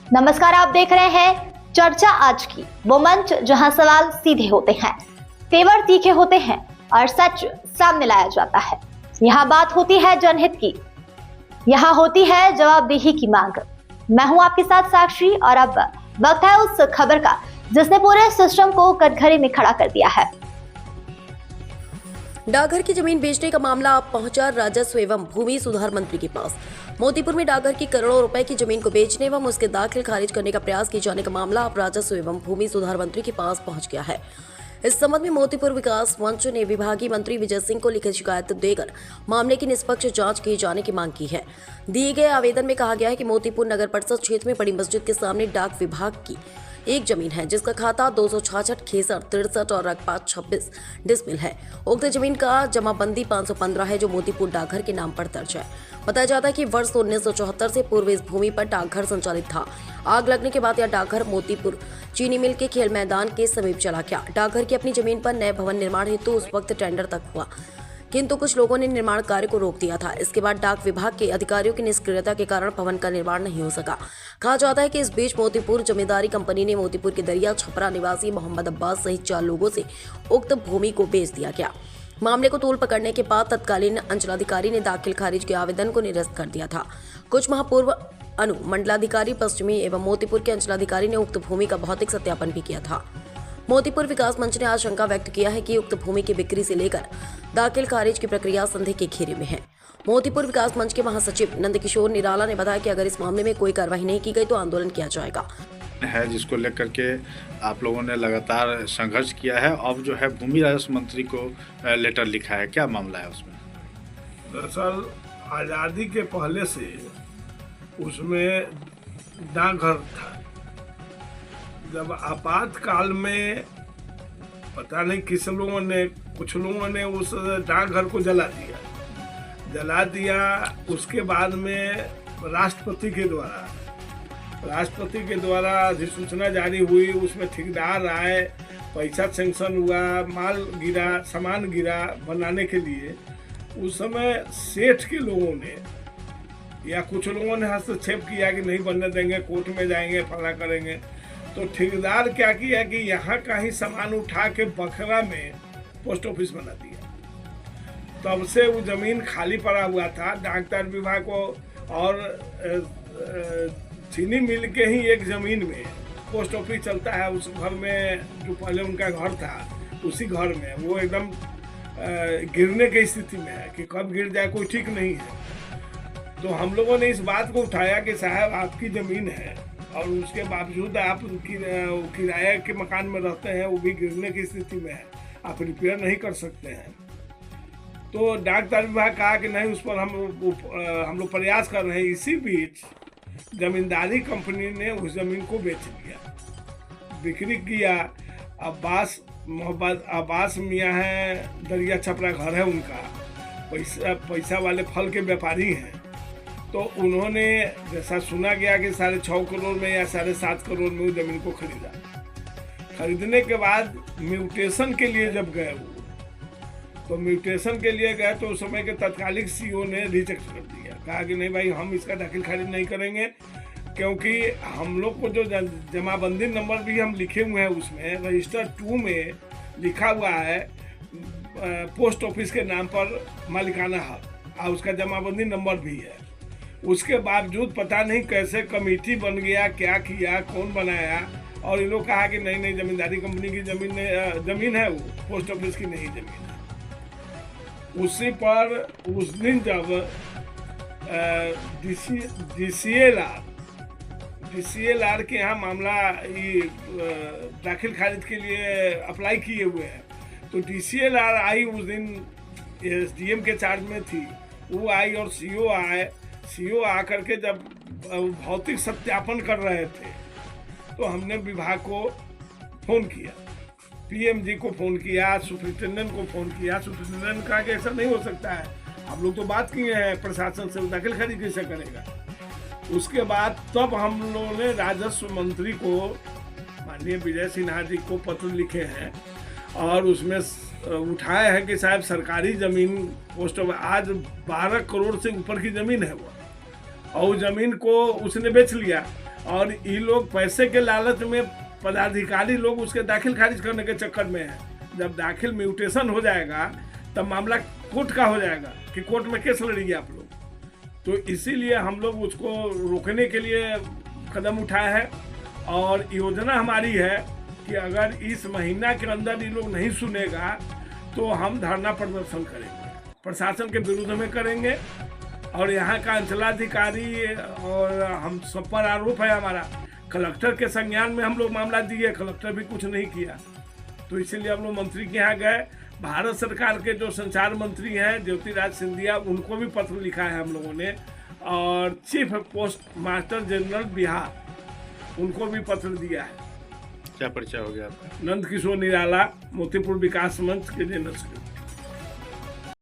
नमस्कार, आप देख रहे हैं चर्चा आज की, वो मंच जहां सवाल सीधे होते हैं, तेवर तीखे होते हैं और सच सामने लाया जाता है। यहाँ बात होती है जनहित की, यहाँ होती है जवाबदेही की मांग। मैं हूं आपके साथ साक्षी और अब वक्त है उस खबर का जिसने पूरे सिस्टम को कटघरे में खड़ा कर दिया है। डाकघर की जमीन बेचने का मामला अब पहुंचा राजस्व एवं भूमि सुधार मंत्री के पास। मोतीपुर में डाकघर की करोड़ों रुपए की जमीन को बेचने एवं उसके दाखिल खारिज करने का प्रयास किए जाने का मामला अब राजस्व एवं भूमि सुधार मंत्री के पास पहुंच गया है। इस संबंध में मोतीपुर विकास मंच ने विभागीय मंत्री विजय सिंह को लिखित शिकायत देकर मामले की निष्पक्ष जांच किए जाने की मांग की है। दिए गए आवेदन में कहा गया है कि मोतीपुर नगर परिषद क्षेत्र में बड़ी मस्जिद के सामने डाक विभाग की एक जमीन है जिसका खाता 266, खेसर 63 और रकबा 26 डिसमिल है। उक्त जमीन का जमाबंदी 515 है जो मोतीपुर डाकघर के नाम पर दर्ज है। बताया जाता है कि वर्ष 1974 से पूर्व इस भूमि पर डाकघर संचालित था। आग लगने के बाद यह डाकघर मोतीपुर चीनी मिल के खेल मैदान के समीप चला गया। डाकघर की अपनी जमीन पर नए भवन निर्माण हेतु उस वक्त टेंडर तक हुआ, किंतु कुछ लोगों ने निर्माण कार्य को रोक दिया था। इसके बाद डाक विभाग के अधिकारियों की निष्क्रियता के कारण भवन का निर्माण नहीं हो सका। कहा जाता है कि इस बीच मोतीपुर जमींदारी कंपनी ने मोतीपुर के दरिया छपरा निवासी मोहम्मद अब्बास सहित 4 लोगों से उक्त भूमि को बेच दिया गया। मामले को तूल पकड़ने के बाद तत्कालीन अंचलाधिकारी ने दाखिल खारिज के आवेदन को निरस्त कर दिया था। कुछ माह पूर्व अनुमंडलाधिकारी पश्चिमी एवं मोतीपुर के अंचलाधिकारी ने उक्त भूमि का भौतिक सत्यापन भी किया था। मोतीपुर विकास मंच ने आशंका व्यक्त किया है कि उक्त भूमि की बिक्री से लेकर दाखिल खारिज की प्रक्रिया संदेह के घेरे में है। मोतीपुर विकास मंच के महासचिव नंदकिशोर निराला ने बताया कि अगर इस मामले में कोई कार्रवाई नहीं की गई तो आंदोलन किया जाएगा है, जिसको लेकर के आप लोगों ने लगातार संघर्ष किया है। अब जो है भूमि राजस्व मंत्री को लेटर लिखा है, क्या मामला है उसमें? दरअसल आज़ादी के पहले से उसमें डाकघर था। जब आपातकाल में पता नहीं कुछ लोगों ने उस डाकघर को जला दिया। उसके बाद में राष्ट्रपति के द्वारा अधिसूचना जारी हुई, उसमें ठेकेदार आए, पैसा सैंक्शन हुआ, सामान गिरा बनाने के लिए। उस समय सेठ के लोगों ने या कुछ लोगों ने हस्तक्षेप किया कि नहीं बनने देंगे, कोर्ट में जाएंगे, फला करेंगे। तो ठेकेदार क्या किया कि यहाँ का ही सामान उठा के बखरा में पोस्ट ऑफिस बना दिया। तब से वो जमीन खाली पड़ा हुआ था। डाकघर विभाग को और चीनी मिल के ही एक जमीन में पोस्ट ऑफिस चलता है। उस घर में जो पहले उनका घर था, उसी घर में वो एकदम गिरने की स्थिति में है कि कब गिर जाए कोई ठीक नहीं है। तो हम लोगों ने इस बात को उठाया कि साहब आपकी ज़मीन है और उसके बावजूद आप किराए के मकान में रहते हैं, वो भी गिरने की स्थिति में है, आप रिपेयर नहीं कर सकते हैं। तो डाकघर विभाग कहा कि नहीं, उस पर हम लोग प्रयास कर रहे हैं। इसी बीच जमींदारी कंपनी ने उस जमीन को बेच दिया, बिक्री किया। मोहम्मद अब्बास मियाँ हैं, दरिया छपरा घर है उनका, पैसा वाले फल के व्यापारी हैं। तो उन्होंने जैसा सुना गया कि 6.5 करोड़ में या 7.5 करोड़ में उस जमीन को खरीदा। खरीदने के बाद म्यूटेशन के लिए जब गए तो उस समय के तत्कालिक सीईओ ने रिजेक्ट कर दिया, कहा कि नहीं भाई, हम इसका दाखिल खारिज नहीं करेंगे, क्योंकि हम लोग को जो जमाबंदी नंबर भी हम लिखे हुए हैं उसमें रजिस्टर 2 में लिखा हुआ है पोस्ट ऑफिस के नाम पर मालिकाना हक, और उसका जमाबंदी नंबर भी है। उसके बावजूद पता नहीं कैसे कमेटी बन गया, क्या किया, कौन बनाया, और इन लोग कहा कि नहीं जमींदारी कंपनी की जमीन है, वो पोस्ट ऑफिस की नहीं जमीन है। उसी पर उस दिन जब DCLR के यहाँ मामला दाखिल खारिज के लिए अप्लाई किए हुए हैं, तो DCLR आई उस दिन, SDM के चार्ज में थी, वो आई और सीईओ आकर के जब भौतिक सत्यापन कर रहे थे तो हमने विभाग को फ़ोन किया, PMG को फ़ोन किया, सुपरिटेंडेंट को फ़ोन किया। सुपरिटेंडेंट कहा कि ऐसा नहीं हो सकता है, हम लोग तो बात किए हैं प्रशासन से, दाखिल खारिज कैसे करेगा। उसके बाद तब हम लोगों ने राजस्व मंत्री को, माननीय विजय सिन्हा जी को पत्र लिखे हैं और उसमें उठाया है कि साहब सरकारी ज़मीन पोस्ट ऑफिस आज 12 करोड़ से ऊपर की ज़मीन है वो, और ज़मीन को उसने बेच लिया और ये लोग पैसे के लालच में पदाधिकारी लोग उसके दाखिल खारिज करने के चक्कर में है। जब दाखिल म्यूटेशन हो जाएगा तब मामला कोर्ट का हो जाएगा कि कोर्ट में केस लड़ेंगे आप लोग। तो इसीलिए हम लोग उसको रोकने के लिए कदम उठाए हैं और योजना हमारी है कि अगर इस महीना के अंदर ये लोग नहीं सुनेगा तो हम धरना प्रदर्शन करेंगे, प्रशासन के विरुद्ध में करेंगे। और यहाँ का अंचलाधिकारी और हम सब पर आरोप है हमारा, कलेक्टर के संज्ञान में हम लोग मामला दिए, कलेक्टर भी कुछ नहीं किया। तो इसीलिए हम लोग मंत्री के यहाँ गए। भारत सरकार के जो संचार मंत्री हैं ज्योतिराज सिंधिया, उनको भी पत्र लिखा है हम लोगों ने, और chief post master general Bihar उनको भी पत्र दिया है। क्या परिचय हो गया आपका? नंद किशोर निराला, मोतीपुर विकास मंच के जनरल सेक्रेटरी।